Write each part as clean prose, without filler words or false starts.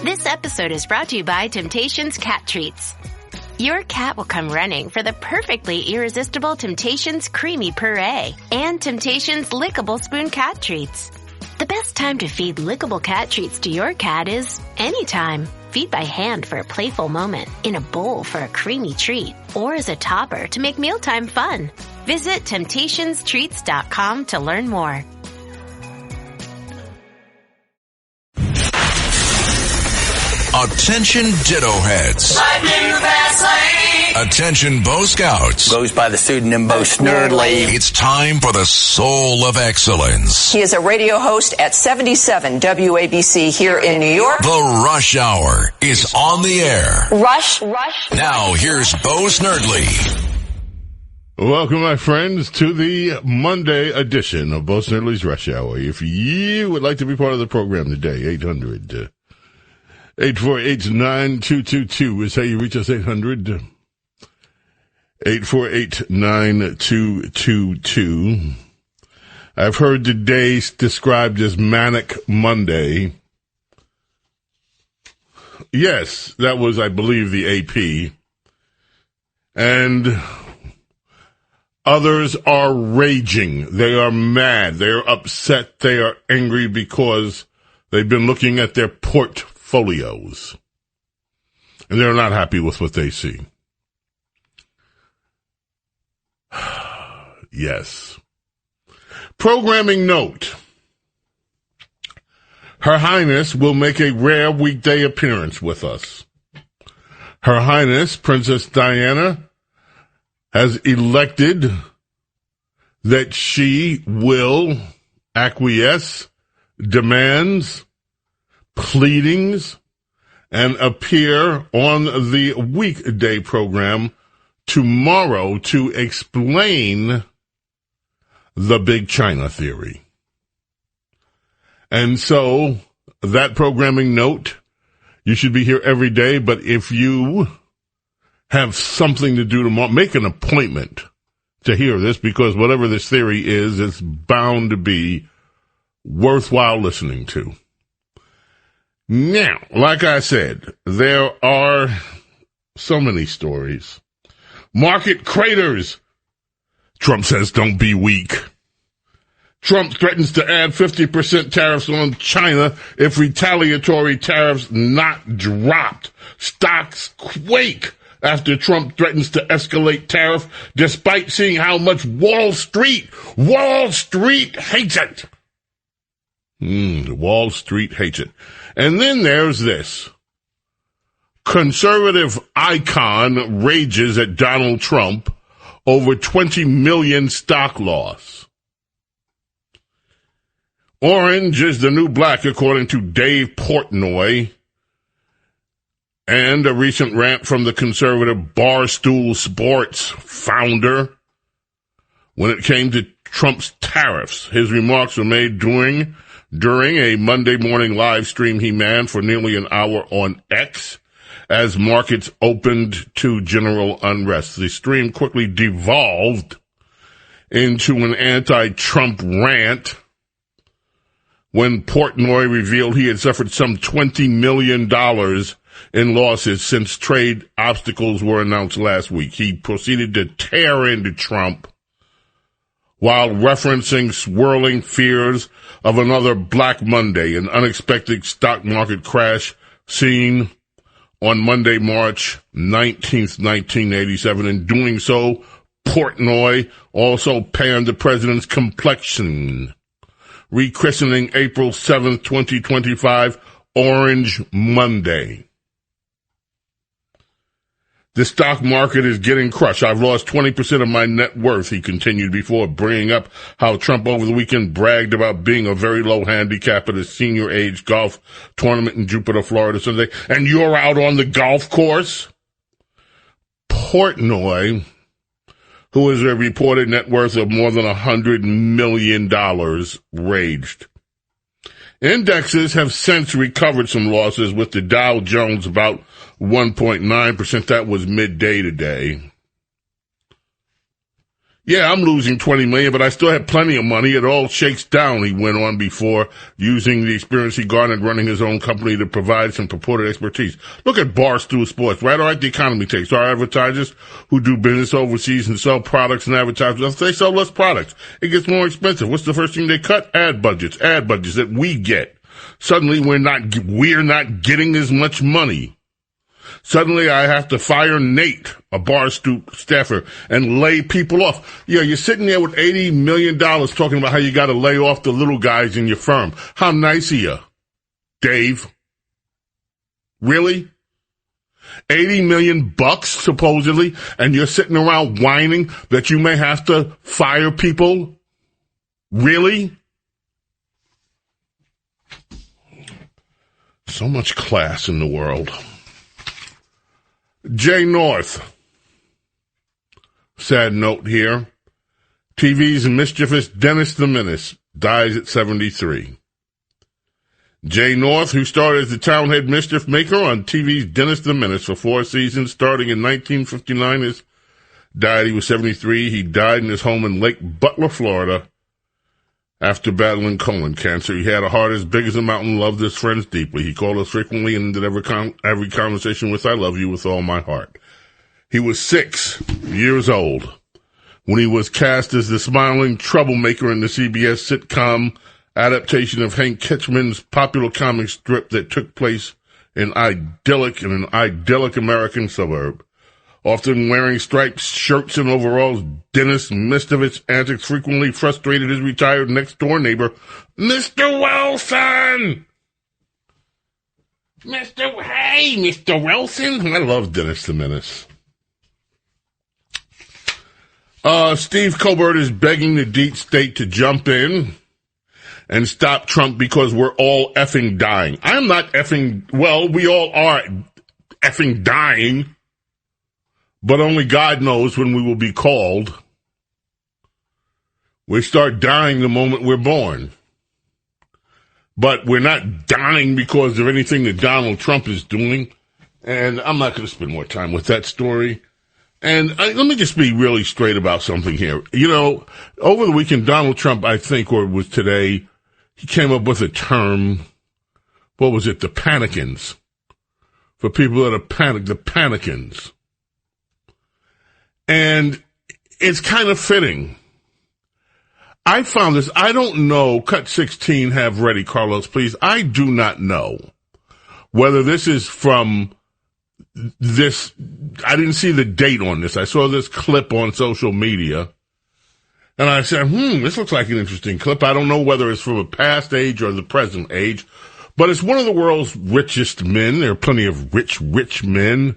This episode is brought to you by Temptations Cat Treats. Your cat will come running for the perfectly irresistible Temptations Creamy Puree and Temptations Lickable Spoon Cat Treats. The best time to feed lickable cat treats to your cat is anytime. Feed by hand for a playful moment, in a bowl for a creamy treat, or as a topper to make mealtime fun. Visit TemptationsTreats.com to learn more. Attention Ditto Heads. Attention Bo Scouts. Goes by the pseudonym Bo Snerdley. It's time for the Soul of Excellence. He is a radio host at 77 WABC here in New York. The Rush Hour is on the air. Rush. Now here's Bo Snerdley. Welcome, my friends, to the Monday edition of Bo Snerdley's Rush Hour. If you would like to be part of the program today, 800-848-9222 is how you reach us, 800-848-9222. I've heard the day described as Manic Monday. Yes, that was, I believe, the AP. And others are raging. They are mad. They are upset. They are angry because they've been looking at their portfolios, and they're not happy with what they see. Yes. Programming note. Her Highness will make a rare weekday appearance with us. Her Highness, Princess Diana, has elected that she will acquiesce, demands, pleadings, and appear on the weekday program tomorrow to explain the Big China theory. And so, that programming note, you should be here every day, but if you have something to do tomorrow, make an appointment to hear this, because whatever this theory is, it's bound to be worthwhile listening to. Now, like I said, there are so many stories. Market craters. Trump says don't be weak. Trump threatens to add 50% tariffs on China if retaliatory tariffs not dropped. Stocks quake after Trump threatens to escalate tariff despite seeing how much Wall Street hates it. Wall Street hates it. And then there's this. Conservative icon rages at Donald Trump over 20 million stock loss. Orange is the new black, according to Dave Portnoy. And a recent rant from the conservative Barstool Sports founder when it came to Trump's tariffs. His remarks were made during a Monday morning live stream he manned for nearly an hour on X as markets opened to general unrest. The stream quickly devolved into an anti-Trump rant when Portnoy revealed he had suffered some $20 million in losses since trade obstacles were announced last week. He proceeded to tear into Trump while referencing swirling fears of another Black Monday, an unexpected stock market crash seen on Monday, March 19th, 1987. In doing so, Portnoy also panned the president's complexion, rechristening April 7th, 2025, Orange Monday. The stock market is getting crushed. I've lost 20% of my net worth, he continued, before bringing up how Trump over the weekend bragged about being a very low handicap at a senior age golf tournament in Jupiter, Florida Sunday. And you're out on the golf course? Portnoy, who has a reported net worth of more than $100 million, raged. Indexes have since recovered some losses, with the Dow Jones about 1.9%. That was midday today. Yeah, I'm losing $20 million, but I still have plenty of money. It all shakes down, he went on before, using the experience he garnered running his own company to provide some purported expertise. Look at Barstool Sports, right? All right, the economy takes our advertisers who do business overseas and sell products and advertisements. They sell less products. It gets more expensive. What's the first thing they cut? Ad budgets that we get. Suddenly we're not getting as much money. Suddenly I have to fire Nate, a Barstool staffer, and lay people off. Yeah, you're sitting there with $80 million talking about how you got to lay off the little guys in your firm. How nice of you, Dave. Really? $80 million supposedly, and you're sitting around whining that you may have to fire people? Really? So much class in the world. Jay North. Sad note here. TV's mischievous Dennis the Menace dies at 73. Jay North, who starred as the townhead mischief maker on TV's Dennis the Menace for 4 seasons, starting in 1959, died. He was 73. He died in his home in Lake Butler, Florida, after battling colon cancer. He had a heart as big as a mountain, loved his friends deeply. He called us frequently and ended every conversation with, "I love you with all my heart." He was 6 years old when he was cast as the smiling troublemaker in the CBS sitcom adaptation of Hank Ketchman's popular comic strip that took place in an idyllic American suburb. Often wearing striped shirts and overalls, Dennis Mistovic's antics frequently frustrated his retired next-door neighbor, Mr. Wilson! Hey, Mr. Wilson! I love Dennis the Menace. Steve Colbert is begging the deep state to jump in and stop Trump because we're all effing dying. I'm not we all are effing dying. But only God knows when we will be called. We start dying the moment we're born. But we're not dying because of anything that Donald Trump is doing. And I'm not going to spend more time with that story. And let me just be really straight about something here. You know, over the weekend, Donald Trump, I think, or it was today, he came up with a term. What was it? The panicans. For people that are panicked, the panicans. And it's kind of fitting. I found this. I don't know. Cut 16, have ready, Carlos, please. I do not know whether this is from this. I didn't see the date on this. I saw this clip on social media. And I said, this looks like an interesting clip. I don't know whether it's from a past age or the present age. But it's one of the world's richest men. There are plenty of rich men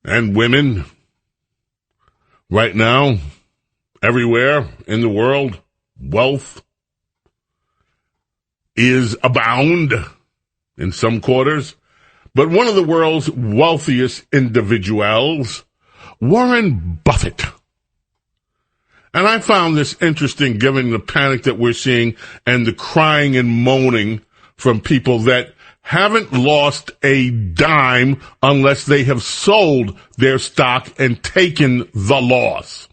and women. Right now, everywhere in the world, wealth is abound in some quarters. But one of the world's wealthiest individuals, Warren Buffett. And I found this interesting given the panic that we're seeing and the crying and moaning from people that haven't lost a dime unless they have sold their stock and taken the loss.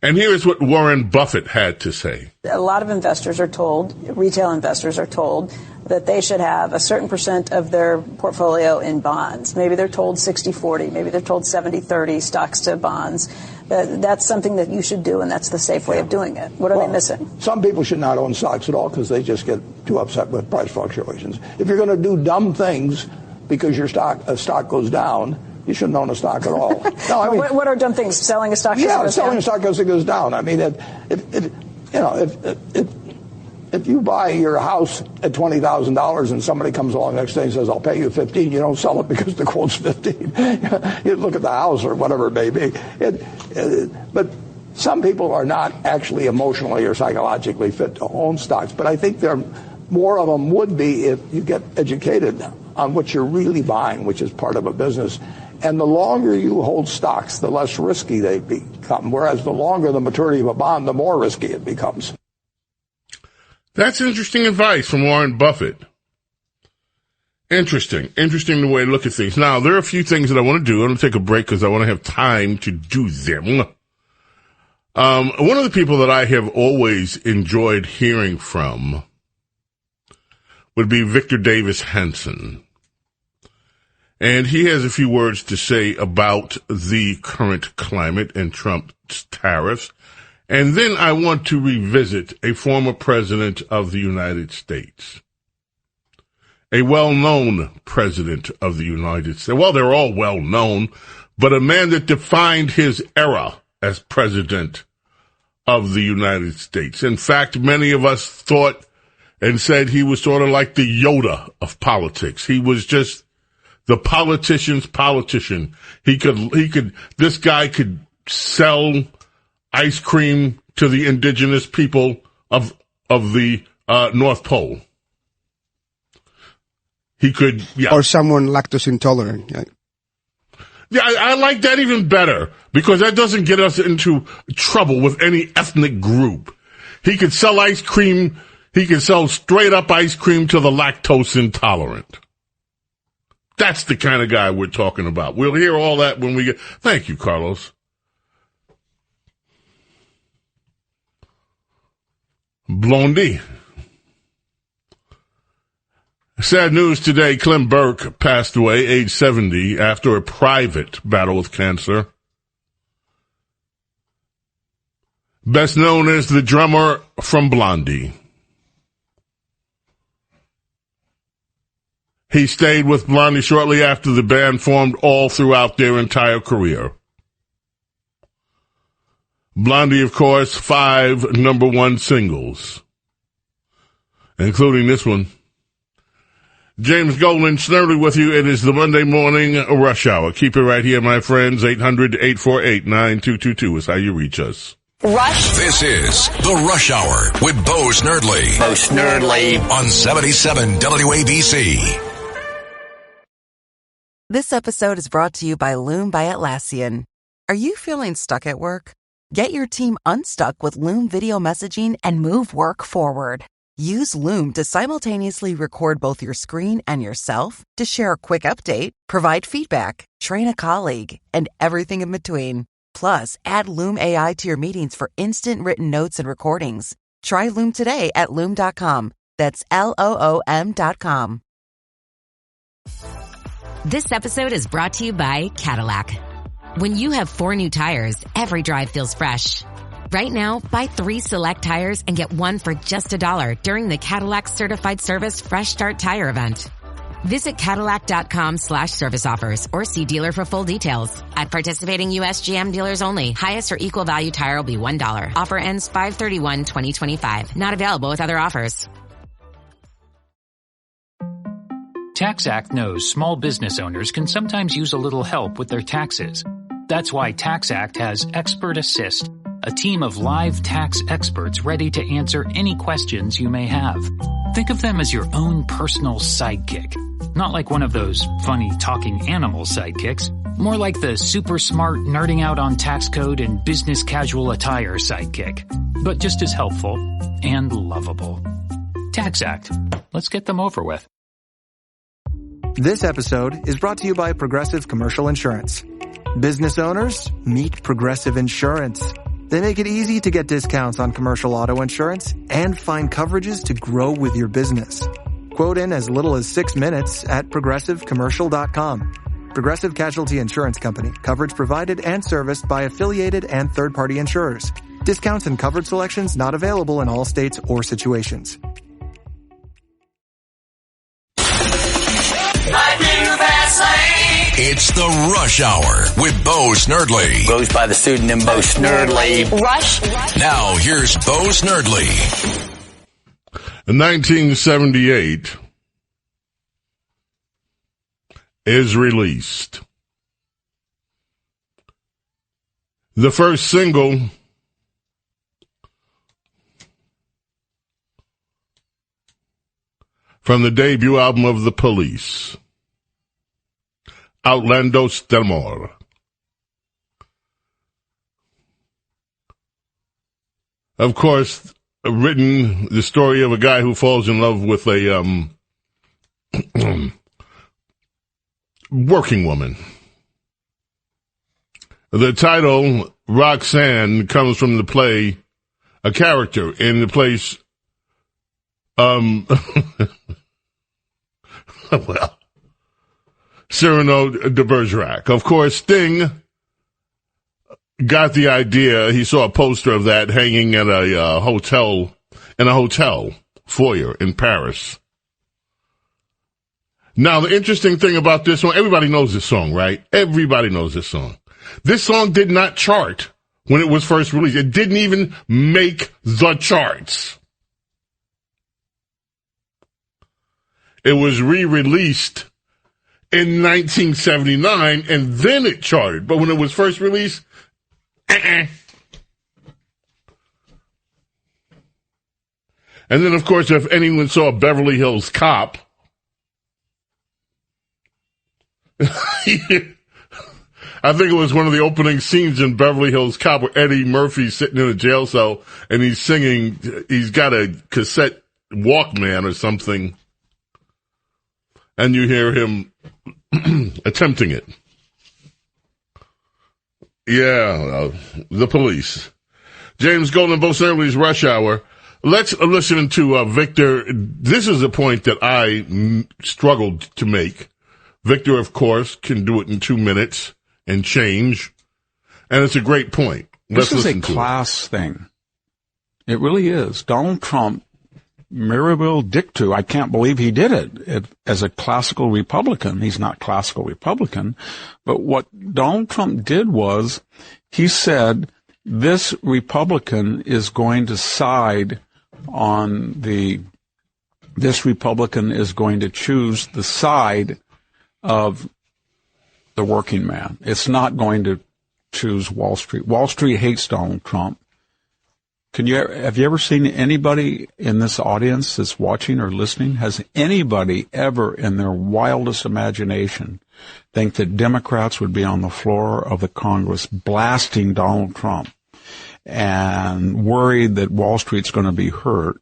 And here's what Warren Buffett had to say. A lot of investors are told, retail investors are told, that they should have a certain percent of their portfolio in bonds. Maybe they're told 60-40, maybe they're told 70-30 stocks to bonds. That's something that you should do, and that's the safe way of doing it. What are they missing? Some people should not own stocks at all because they just get too upset with price fluctuations. If you're going to do dumb things because your stock goes down, you shouldn't own a stock at all. No, I mean, what are dumb things? Selling a stock? Yeah, selling a stock because it goes down. I mean, if you buy your house at $20,000 and somebody comes along the next day and says, "I'll pay you $15," you don't sell it because the quote's $15. You look at the house or whatever it may be. But some people are not actually emotionally or psychologically fit to own stocks. But I think more of them would be if you get educated on what you're really buying, which is part of a business. And the longer you hold stocks, the less risky they become. Whereas the longer the maturity of a bond, the more risky it becomes. That's interesting advice from Warren Buffett. Interesting the way to look at things. Now, there are a few things that I want to do. I'm going to take a break because I want to have time to do them. One of the people that I have always enjoyed hearing from would be Victor Davis Hanson. And he has a few words to say about the current climate and Trump's tariffs. And then I want to revisit a former president of the United States. A well-known president of the United States. Well, they're all well-known, but a man that defined his era as president of the United States. In fact, many of us thought and said he was sort of like the Yoda of politics. He was just the politician's politician. This guy could sell ice cream to the indigenous people of the North Pole. He could, yeah. Or someone lactose intolerant. Yeah, I like that even better because that doesn't get us into trouble with any ethnic group. He could sell ice cream. He could sell straight up ice cream to the lactose intolerant. That's the kind of guy we're talking about. We'll hear all that when we get. Thank you, Carlos. Blondie. Sad news today, Clem Burke passed away, age 70, after a private battle with cancer. Best known as the drummer from Blondie. He stayed with Blondie shortly after the band formed all throughout their entire career. Blondie, of course, 5 #1 singles, including this one. James Golden, Snerdley with you. It is the Monday morning rush hour. Keep it right here, my friends. 800-848-9222 is how you reach us. Rush. This is the Rush Hour with Bo Snerdley. Bo Snerdley On 77 WABC. This episode is brought to you by Loom by Atlassian. Are you feeling stuck at work? Get your team unstuck with Loom video messaging and move work forward. Use Loom to simultaneously record both your screen and yourself to share a quick update, provide feedback, train a colleague, and everything in between. Plus, add Loom AI to your meetings for instant written notes and recordings. Try Loom today at Loom.com. That's LOOM.com. This episode is brought to you by Cadillac. When you have 4 new tires, every drive feels fresh. Right now, buy 3 select tires and get 1 for just $1 during the Cadillac Certified Service Fresh Start Tire event. Visit Cadillac.com/service offers or see dealer for full details. At participating U.S. GM dealers only. Highest or equal value tire will be $1. Offer ends 5/31/2025. Not available with other offers. TaxAct knows small business owners can sometimes use a little help with their taxes. That's why TaxAct has Expert Assist, a team of live tax experts ready to answer any questions you may have. Think of them as your own personal sidekick. Not like one of those funny talking animal sidekicks, more like the super smart nerding out on tax code and business casual attire sidekick, but just as helpful and lovable. TaxAct. Let's get them over with. This episode is brought to you by Progressive Commercial Insurance. Business owners, meet Progressive Insurance. They make it easy to get discounts on commercial auto insurance and find coverages to grow with your business. Quote in as little as 6 minutes at progressivecommercial.com. Progressive Casualty Insurance Company. Coverage provided and serviced by affiliated and third-party insurers. Discounts and coverage selections not available in all states or situations. It's the Rush Hour with Bo Snerdley. goes by the pseudonym Bo Snerdley. Rush. Now, here's Bo Snerdley. In 1978 is released. The first single from the debut album of The Police, Outlandos del Amor. Of course, written the story of a guy who falls in love with a working woman. The title, Roxanne, comes from the play, a character in the place, Cyrano de Bergerac. Of course, Sting got the idea. He saw a poster of that hanging at a hotel foyer in Paris. Now, the interesting thing about this song, everybody knows this song, right? Everybody knows this song. This song did not chart when it was first released. It didn't even make the charts. It was re-released in 1979, and then it charted. But when it was first released, And then, of course, if anyone saw Beverly Hills Cop, I think it was one of the opening scenes in Beverly Hills Cop where Eddie Murphy's sitting in a jail cell and he's singing, he's got a cassette Walkman or something, and you hear him attempting it. Yeah, the police. James Golden, Bo Snerdley's Rush Hour. Let's listen to Victor. This is a point that I struggled to make. Victor, of course, can do it in 2 minutes and change, and it's a great point. This is a class thing. It really is. Donald Trump, Mirabile dictu, I can't believe he did it as a classical Republican. He's not classical Republican. But what Donald Trump did was he said this Republican is going to side on this Republican is going to choose the side of the working man. It's not going to choose Wall Street. Wall Street hates Donald Trump. Have you ever seen anybody in this audience that's watching or listening? Has anybody ever in their wildest imagination think that Democrats would be on the floor of the Congress blasting Donald Trump and worried that Wall Street's going to be hurt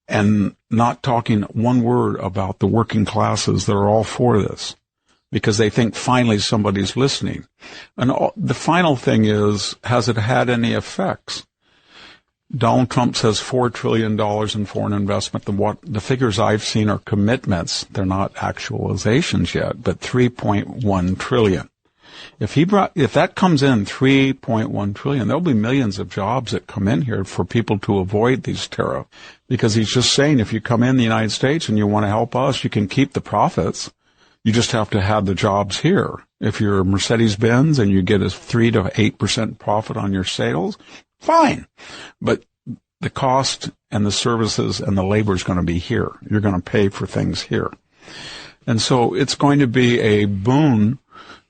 and not talking one word about the working classes that are all for this because they think finally somebody's listening? And the final thing is, has it had any effects? Donald Trump says $4 trillion in foreign investment. The figures I've seen are commitments. They're not actualizations yet, but $3.1 trillion. If that comes in $3.1 trillion, there'll be millions of jobs that come in here for people to avoid these tariffs. Because he's just saying if you come in the United States and you want to help us, you can keep the profits. You just have to have the jobs here. If you're Mercedes-Benz and you get a 3 to 8% profit on your sales, fine. But the cost and the services and the labor is going to be here. You're going to pay for things here. And so it's going to be a boon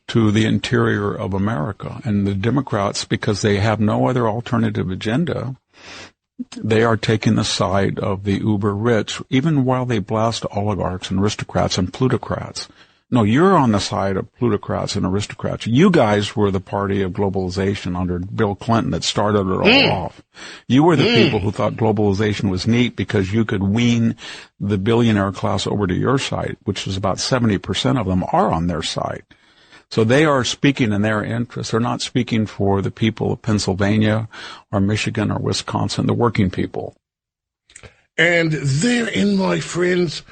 to the interior of America. And the Democrats, because they have no other alternative agenda, they are taking the side of the uber rich, even while they blast oligarchs and aristocrats and plutocrats. No, you're on the side of plutocrats and aristocrats. You guys were the party of globalization under Bill Clinton that started it all off. You were the people who thought globalization was neat because you could wean the billionaire class over to your side, which is about 70% of them are on their side. So they are speaking in their interest. They're not speaking for the people of Pennsylvania or Michigan or Wisconsin, the working people. And therein, my friends,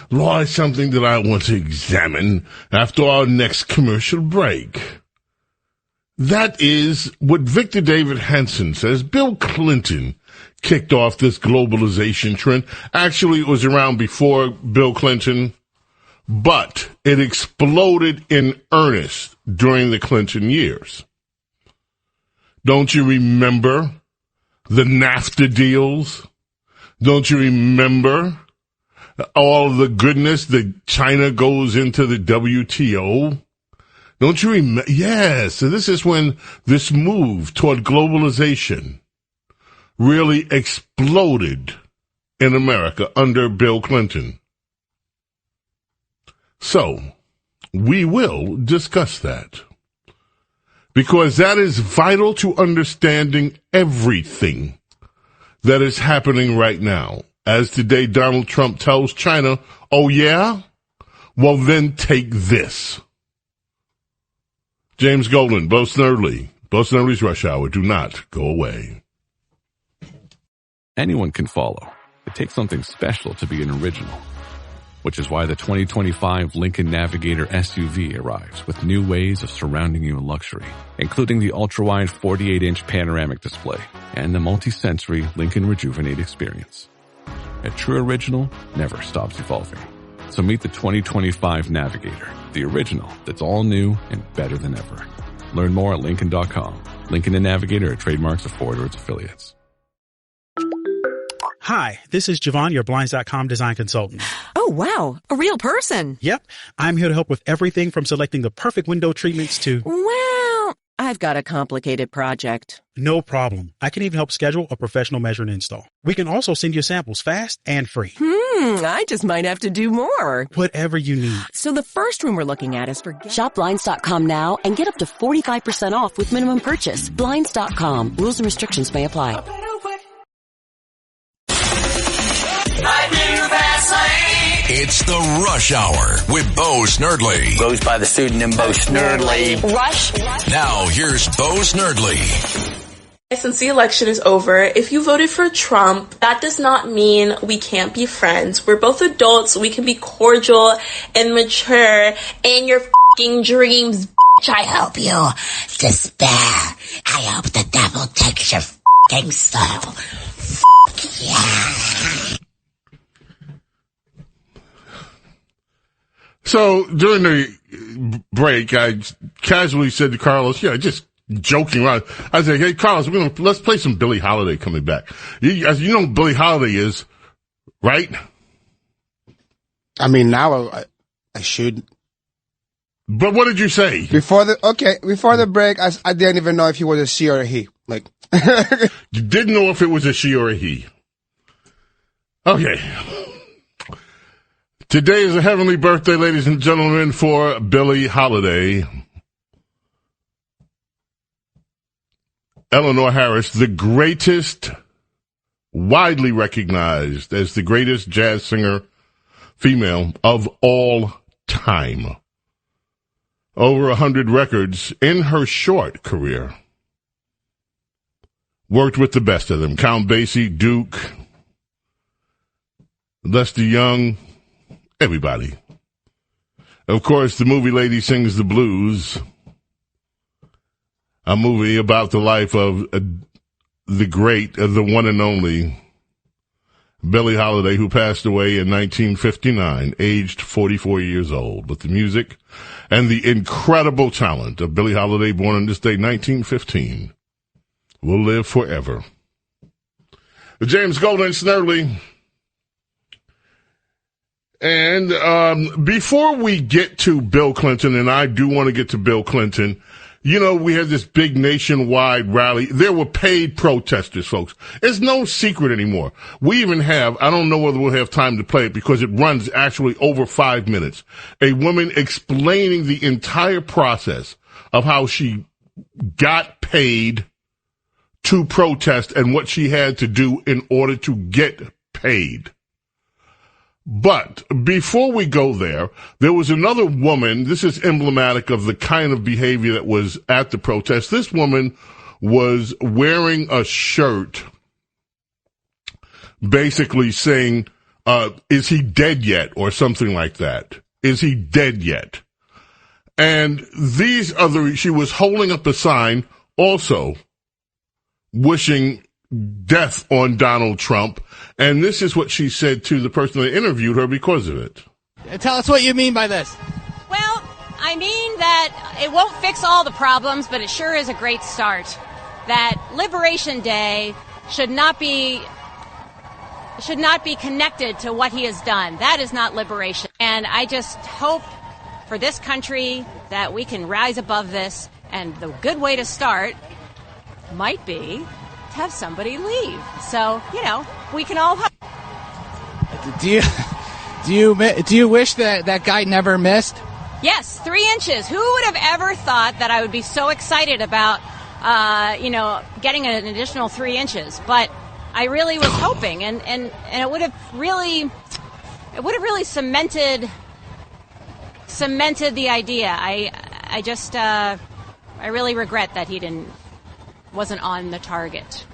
lies something that I want to examine after our next commercial break. That is what Victor David Hanson says. Bill Clinton kicked off this globalization trend. Actually, it was around before Bill Clinton, but it exploded in earnest during the Clinton years. Don't you remember the NAFTA deals? Don't you remember all the goodness that China goes into the WTO? Don't you remember? Yes. So this is when this move toward globalization really exploded in America under Bill Clinton. So we will discuss that because that is vital to understanding everything that is happening right now. As today Donald Trump tells China, oh yeah? Well then take this. James Golden, Bo Snerdley. Bo Snerdley's Rush Hour. Do not go away. Anyone can follow. It takes something special to be an original, which is why the 2025 Lincoln Navigator SUV arrives with new ways of surrounding you in luxury, including the ultra-wide 48-inch panoramic display and the multi-sensory Lincoln Rejuvenate experience. A true original never stops evolving. So meet the 2025 Navigator, the original that's all new and better than ever. Learn more at Lincoln.com. Lincoln and Navigator are trademarks of Ford or its affiliates. Hi, this is Javon, your Blinds.com design consultant. Oh, wow. A real person. Yep. I'm here to help with everything from selecting the perfect window treatments to... Well, I've got a complicated project. No problem. I can even help schedule a professional measure and install. We can also send you samples fast and free. I just might have to do more. Whatever you need. So the first room we're looking at is for... Shop Blinds.com now and get up to 45% off with minimum purchase. Blinds.com. Rules and restrictions may apply. It's the Rush Hour with Bo Snerdley. Goes by the pseudonym Bo Snerdley. Rush. Now here's Bo Snerdley. Since the election is over, if you voted for Trump, that does not mean we can't be friends. We're both adults. We can be cordial and mature in your f***ing dreams, bitch. I hope you despair. I hope the devil takes your f***ing soul. F*** yeah. So during the break, I casually said to Carlos, just joking around. I said, hey, Carlos, let's play some Billie Holiday coming back. As you know what Billie Holiday is, right? I mean, now I should. But what did you say? Before the break, I didn't even know if he was a she or a he. Like, you didn't know if it was a she or a he. Okay. Today is a heavenly birthday, ladies and gentlemen, for Billie Holiday. Eleanor Harris, the greatest, widely recognized as the greatest jazz singer, female of all time. Over 100 records in her short career. Worked with the best of them. Count Basie, Duke, Lester Young, everybody. Of course, the movie Lady Sings the Blues, a movie about the life of the great, the one and only Billie Holiday, who passed away in 1959, aged 44 years old. But the music and the incredible talent of Billie Holiday, born on this day, 1915, will live forever. James Golden, Snerdley. And before we get to Bill Clinton, and I do want to get to Bill Clinton, we had this big nationwide rally. There were paid protesters, folks. It's no secret anymore. We even have, I don't know whether we'll have time to play it because it runs actually over 5 minutes, a woman explaining the entire process of how she got paid to protest and what she had to do in order to get paid. But before we go there was another woman. This is emblematic of the kind of behavior that was at the protest. This woman was wearing a shirt basically saying, is he dead yet? Or something like that. Is he dead yet? And she was holding up a sign also wishing death on Donald Trump. And this is what she said to the person that interviewed her because of it. Tell us what you mean by this. Well, I mean that it won't fix all the problems, but it sure is a great start. That Liberation Day should not be connected to what he has done. That is not liberation. And I just hope for this country that we can rise above this. And the good way to start might be to have somebody leave. So, we can all hope. Do you wish that guy never missed? Yes, 3 inches. Who would have ever thought that I would be so excited about, getting an additional 3 inches? But I really was hoping, and it would have really cemented the idea. I just really regret that he wasn't on the target.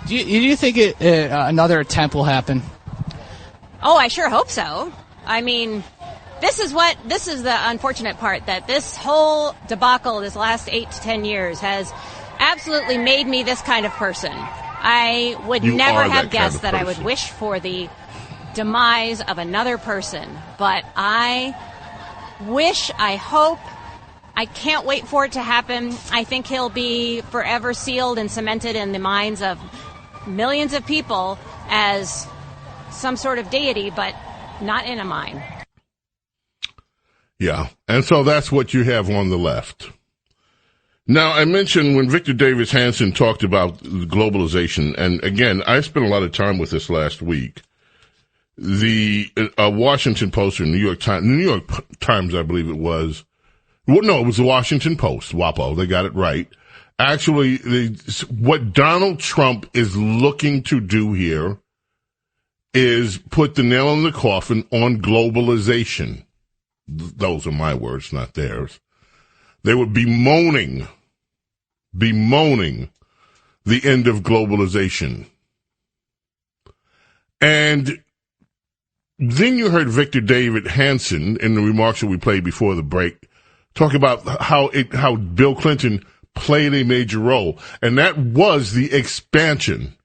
Do you think another attempt will happen? Oh, I sure hope so. I mean, this is the unfortunate part, that this whole debacle this last 8 to 10 years has absolutely made me this kind of person. I would never have guessed that I would wish for the demise of another person, but I hope, I can't wait for it to happen. I think he'll be forever sealed and cemented in the minds of millions of people as some sort of deity, but not in a mine. Yeah, and so that's what you have on the left. Now, I mentioned when Victor Davis Hanson talked about globalization, and again, I spent a lot of time with this last week. The Washington Post or New York Times, I believe it was. Well, no, it was the Washington Post, WAPO. They got it right. Actually, what Donald Trump is looking to do here is put the nail in the coffin on globalization. Those are my words, not theirs. They were bemoaning the end of globalization. And then you heard Victor David Hanson in the remarks that we played before the break talk about how Bill Clinton played a major role. And that was the expansion.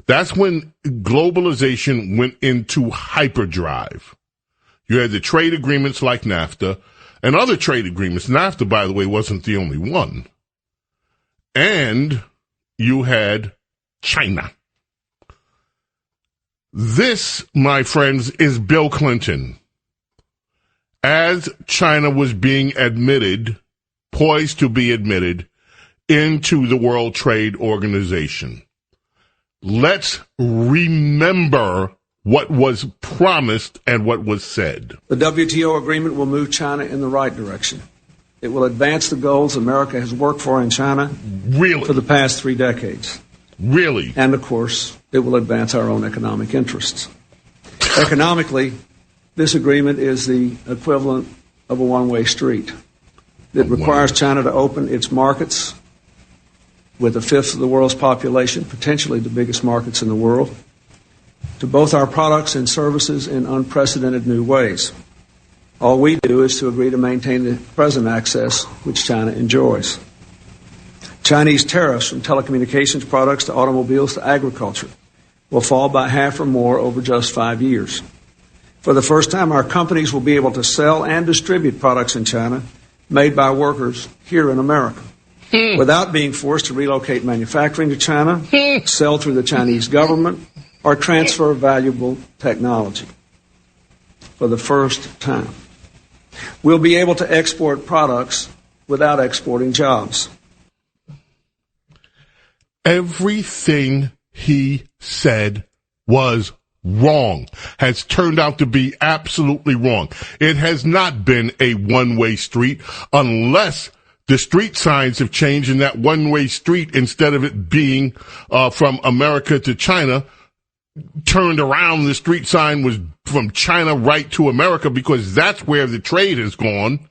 That's when globalization went into hyperdrive. You had the trade agreements like NAFTA and other trade agreements. NAFTA, by the way, wasn't the only one. And you had China. This, my friends, is Bill Clinton. As China was being poised to be admitted into the World Trade Organization. Let's remember what was promised and what was said. The WTO agreement will move China in the right direction. It will advance the goals America has worked for in China for the past 3 decades. Really? And, of course, it will advance our own economic interests. Economically, this agreement is the equivalent of a one-way street. It requires China to open its markets with a fifth of the world's population, potentially the biggest markets in the world, to both our products and services in unprecedented new ways. All we do is to agree to maintain the present access which China enjoys. Chinese tariffs from telecommunications products to automobiles to agriculture will fall by half or more over just 5 years. For the first time, our companies will be able to sell and distribute products in China made by workers here in America without being forced to relocate manufacturing to China, sell through the Chinese government, or transfer valuable technology. For the first time, we'll be able to export products without exporting jobs. Everything he said was wrong, has turned out to be absolutely wrong. It has not been a one-way street unless the street signs have changed in that one-way street, instead of it being from America to China, turned around. The street sign was from China right to America, because that's where the trade has gone.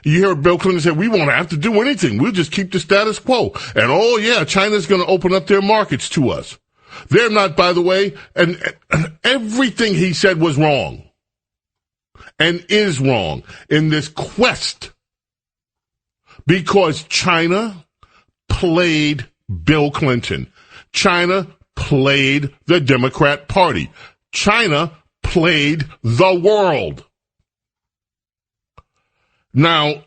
You hear Bill Clinton say, we won't have to do anything. We'll just keep the status quo. And oh yeah, China's going to open up their markets to us. They're not, by the way, and everything he said was wrong and is wrong in this quest, because China played Bill Clinton. China played the Democrat Party. China played the world. Now,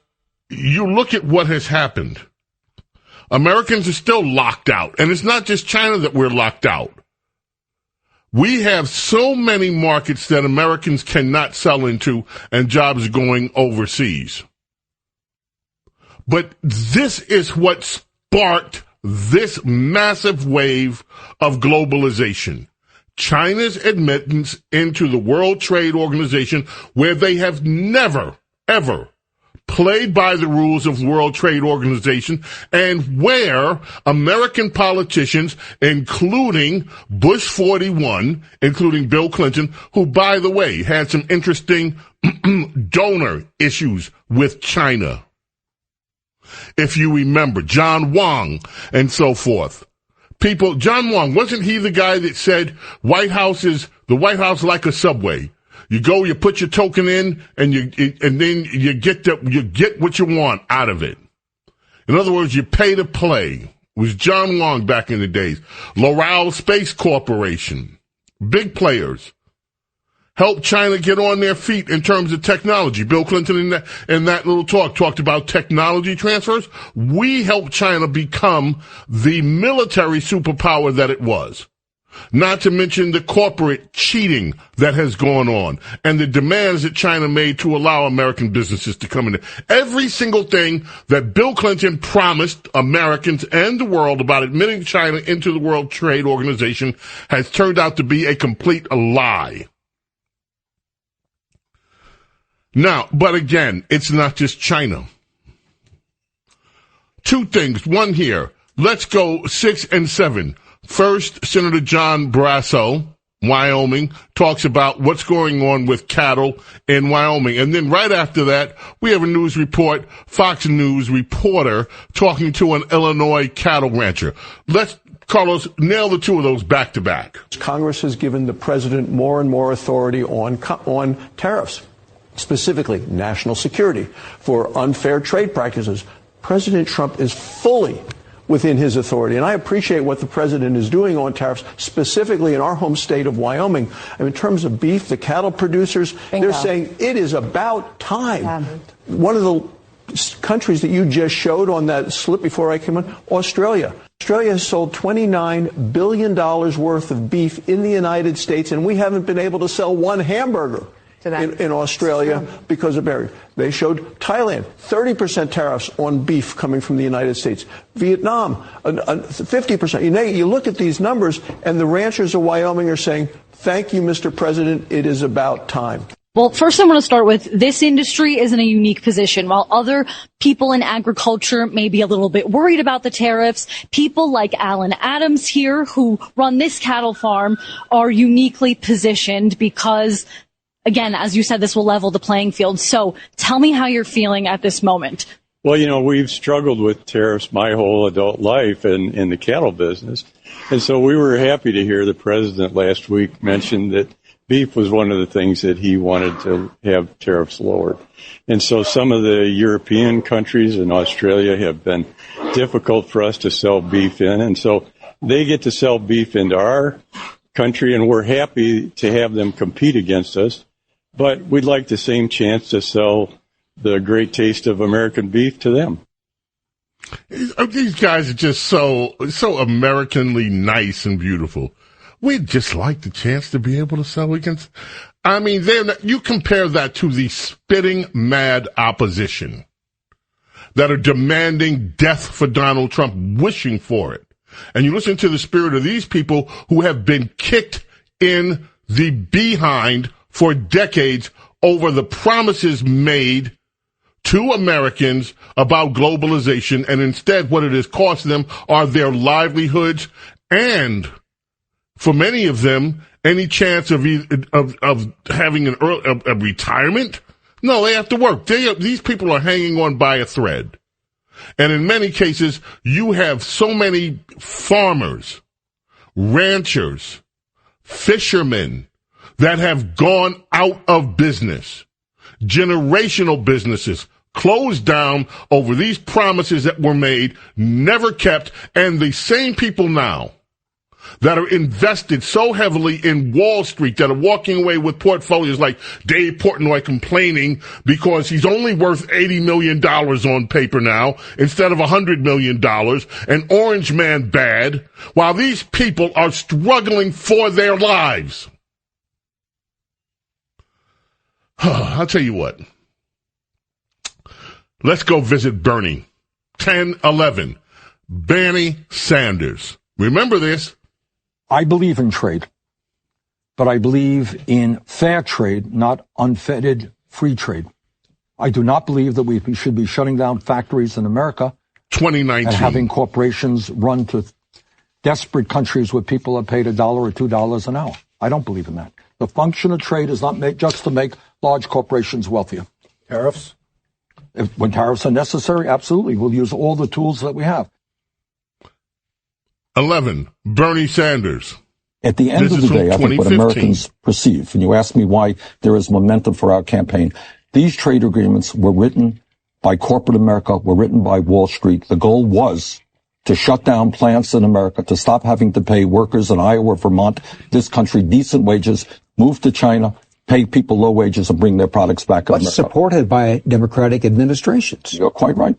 you look at what has happened. Americans are still locked out. And it's not just China that we're locked out. We have so many markets that Americans cannot sell into, and jobs going overseas. But this is what sparked this massive wave of globalization. China's admittance into the World Trade Organization, where they have never, ever played by the rules of the World Trade Organization, and where American politicians, including Bush 41, including Bill Clinton, who, by the way, had some interesting donor issues with China. If you remember, John Wong and so forth. John Wong, wasn't he the guy that said the White House like a subway? You go, you put your token in, and then you get what you want out of it. In other words, you pay to play. It was John Wong back in the days. Loral Space Corporation, big players, helped China get on their feet in terms of technology. Bill Clinton in that little talked about technology transfers. We helped China become the military superpower that it was. Not to mention the corporate cheating that has gone on and the demands that China made to allow American businesses to come in. Every single thing that Bill Clinton promised Americans and the world about admitting China into the World Trade Organization has turned out to be a complete lie. Now, but again, it's not just China. Two things. One here. Let's go 6 and 7. First, Senator John Barrasso, Wyoming, talks about what's going on with cattle in Wyoming. And then right after that, we have a news report, Fox News reporter talking to an Illinois cattle rancher. Let's, Carlos, nail the two of those back to back. Congress has given the president more and more authority on tariffs, specifically national security for unfair trade practices. President Trump is fully within his authority. And I appreciate what the president is doing on tariffs, specifically in our home state of Wyoming. In terms of beef, the cattle producers, they're saying it is about time. Yeah. One of the countries that you just showed on that slip before I came on, Australia. Australia has sold $29 billion worth of beef in the United States, and we haven't been able to sell one hamburger in Australia because of barriers. They showed Thailand, 30% tariffs on beef coming from the United States. Vietnam, 50%. You look at these numbers, and the ranchers of Wyoming are saying, thank you, Mr. President, it is about time. Well, first I want to start with this industry is in a unique position. While other people in agriculture may be a little bit worried about the tariffs, people like Alan Adams here who run this cattle farm are uniquely positioned because, again, as you said, this will level the playing field. So tell me how you're feeling at this moment. Well, we've struggled with tariffs my whole adult life in the cattle business. And so we were happy to hear the president last week mention that beef was one of the things that he wanted to have tariffs lowered. And so some of the European countries and Australia have been difficult for us to sell beef in. And so they get to sell beef into our country, and we're happy to have them compete against us. But we'd like the same chance to sell the great taste of American beef to them. These guys are just so Americanly nice and beautiful. We'd just like the chance to be able to sell against. I mean, you compare that to the spitting mad opposition that are demanding death for Donald Trump, wishing for it. And you listen to the spirit of these people who have been kicked in the behind for decades over the promises made to Americans about globalization, and instead what it has cost them are their livelihoods and, for many of them, any chance of having a retirement. No, they have to work. These people are hanging on by a thread. And in many cases, you have so many farmers, ranchers, fishermen that have gone out of business. Generational businesses closed down over these promises that were made, never kept, and the same people now that are invested so heavily in Wall Street that are walking away with portfolios like Dave Portnoy complaining because he's only worth $80 million on paper now instead of $100 million, and Orange Man bad, while these people are struggling for their lives. I'll tell you what. Let's go visit Bernie. 10-11. Bernie Sanders. Remember this. I believe in trade, but I believe in fair trade, not unfettered free trade. I do not believe that we should be shutting down factories in America 2019 and having corporations run to desperate countries where people are paid $1 or $2 an hour. I don't believe in that. The function of trade is not just to make large corporations wealthier. Tariffs? When tariffs are necessary, absolutely. We'll use all the tools that we have. 11, Bernie Sanders. At the end of the day, I think what Americans perceive, and you ask me why there is momentum for our campaign, these trade agreements were written by corporate America, were written by Wall Street. The goal was to shut down plants in America, to stop having to pay workers in Iowa, Vermont, this country, decent wages, move to China, pay people low wages, and bring their products back in America. Supported by Democratic administrations. You're quite right.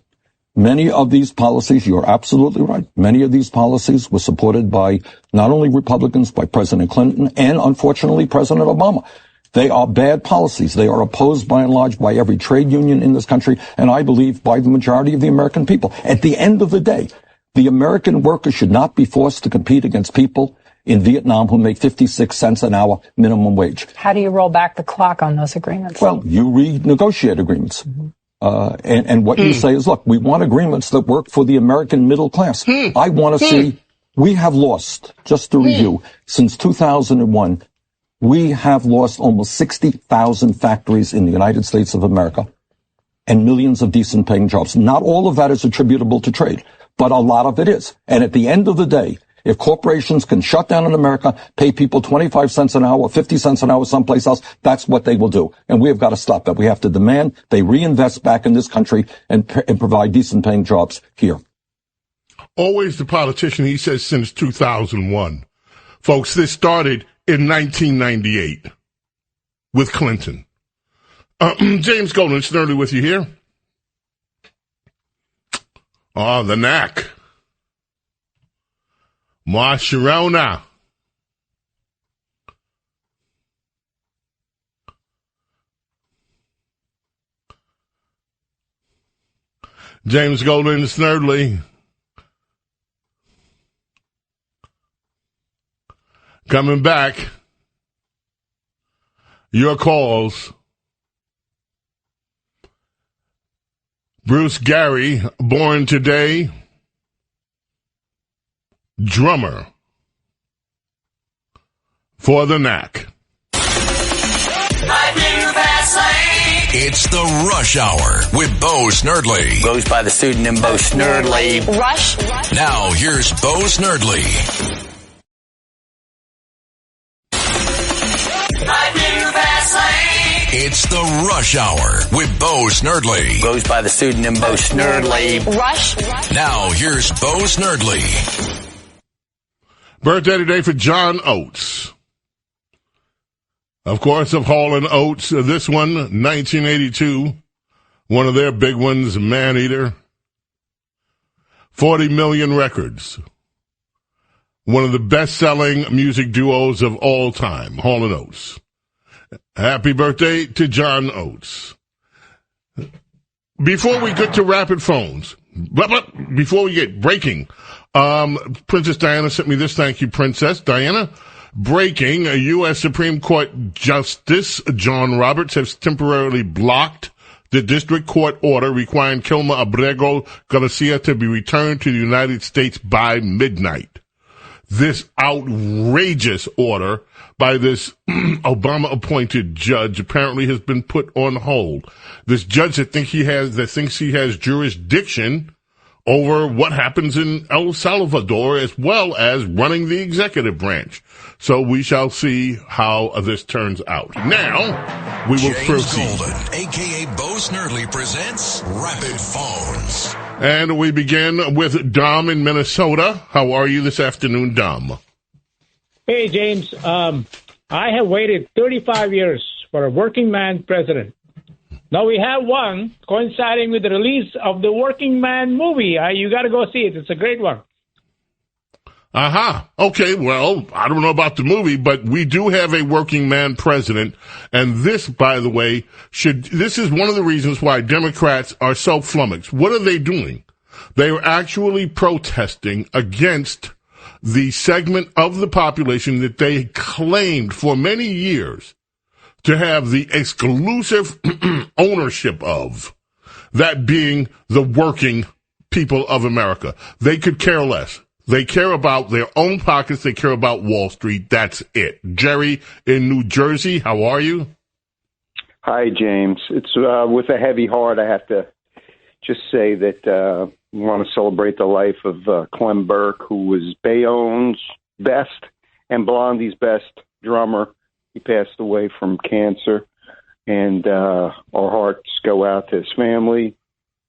Many of these policies, you're absolutely right. Many of these policies were supported by not only Republicans, by President Clinton, and unfortunately President Obama. They are bad policies. They are opposed by and large by every trade union in this country, and I believe by the majority of the American people. At the end of the day, the American worker should not be forced to compete against people in Vietnam who make 56 cents an hour minimum wage. How do you roll back the clock on those agreements? Well, you renegotiate agreements. And what you say is, look, we want agreements that work for the American middle class. I want to see, we have lost, just to review, since 2001, we have lost almost 60,000 factories in the United States of America and millions of decent paying jobs. Not all of that is attributable to trade, but a lot of it is. And at the end of the day, if corporations can shut down in America, pay people 25 cents an hour, 50 cents an hour someplace else, that's what they will do. And we have got to stop that. We have to demand they reinvest back in this country and provide decent paying jobs here. Always the politician, he says, since 2001. Folks, this started in 1998 with Clinton. James Golden, Snerdley with you here. The knack. Ma Sharona. James Golden, Snerdley. Coming back. Your calls. Bruce Gary, born today. Drummer for the knack. It's the Rush Hour with Bo Snerdley. Goes by the pseudonym Bo Snerdley. Rush. Now here's Bo Snerdley. It's the Rush Hour with Bo Snerdley. Goes by the pseudonym Bo Snerdley. Rush. Now here's Bo Snerdley. Birthday today for John Oates. Of course, of Hall & Oates. This one, 1982. One of their big ones, Maneater. 40 million records. One of the best-selling music duos of all time, Hall & Oates. Happy birthday to John Oates. Before we get to rapid phones, before we get breaking, Princess Diana sent me this. Thank you, Princess Diana. Breaking, a U.S. Supreme Court Justice John Roberts has temporarily blocked the district court order requiring Kilma Abrego Garcia to be returned to the United States by midnight. This outrageous order by this Obama-appointed judge apparently has been put on hold. This judge that thinks he has jurisdiction over what happens in El Salvador as well as running the executive branch. So we shall see how this turns out. Now, we will proceed. James Golden, a.k.a. Bo Snerdley, presents Rapid Phones. And we begin with Dom in Minnesota. How are you this afternoon, Dom? Hey, James. I have waited 35 years for a working man president. Now we have one coinciding with the release of the Working Man movie. You got to go see it. It's a great one. Okay, well, I don't know about the movie, but we do have a working man president. And this, by the way, this is one of the reasons why Democrats are so flummoxed. What are they doing? They are actually protesting against the segment of the population that they claimed for many years to have the exclusive ownership of, that being the working people of America. They could care less. They care about their own pockets. They care about Wall Street. That's it. Jerry in New Jersey, how are you? Hi, James. It's with a heavy heart I have to just say that we want to celebrate the life of Clem Burke, who was Bayonne's best and Blondie's best drummer. He passed away from cancer, and our hearts go out to his family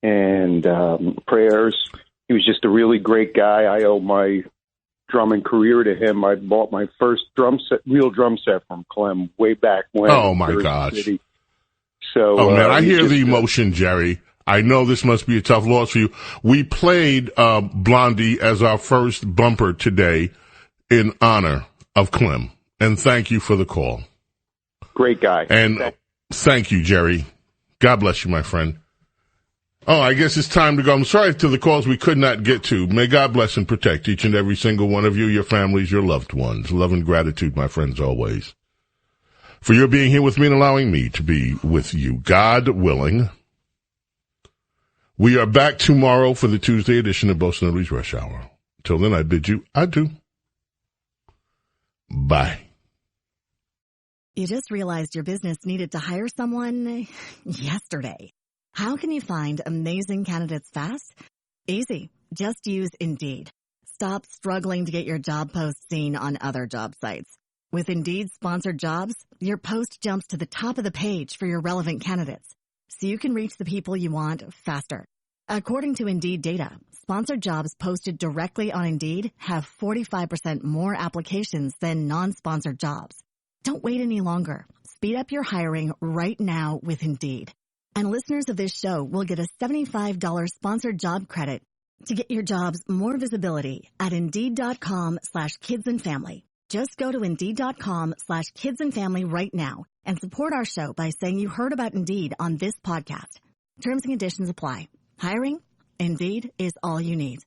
and prayers. He was just a really great guy. I owe my drumming career to him. I bought my first real drum set from Clem way back when. Oh, my gosh. City. So, man, I hear the emotion, Jerry. I know this must be a tough loss for you. We played Blondie as our first bumper today in honor of Clem. And thank you for the call. Great guy. And thank you, Jerry. God bless you, my friend. Oh, I guess it's time to go. I'm sorry to the calls we could not get to. May God bless and protect each and every single one of you, your families, your loved ones. Love and gratitude, my friends, always. For your being here with me and allowing me to be with you. God willing. We are back tomorrow for the Tuesday edition of Bo Snerdley's Rush Hour. Till then, I bid you adieu. Bye. You just realized your business needed to hire someone yesterday. How can you find amazing candidates fast? Easy. Just use Indeed. Stop struggling to get your job post seen on other job sites. With Indeed sponsored jobs, your post jumps to the top of the page for your relevant candidates, so you can reach the people you want faster. According to Indeed data, sponsored jobs posted directly on Indeed have 45% more applications than non-sponsored jobs. Don't wait any longer. Speed up your hiring right now with Indeed. And listeners of this show will get a $75 sponsored job credit to get your jobs more visibility at Indeed.com/kidsandfamily. Just go to Indeed.com/kidsandfamily right now and support our show by saying you heard about Indeed on this podcast. Terms and conditions apply. Hiring? Indeed is all you need.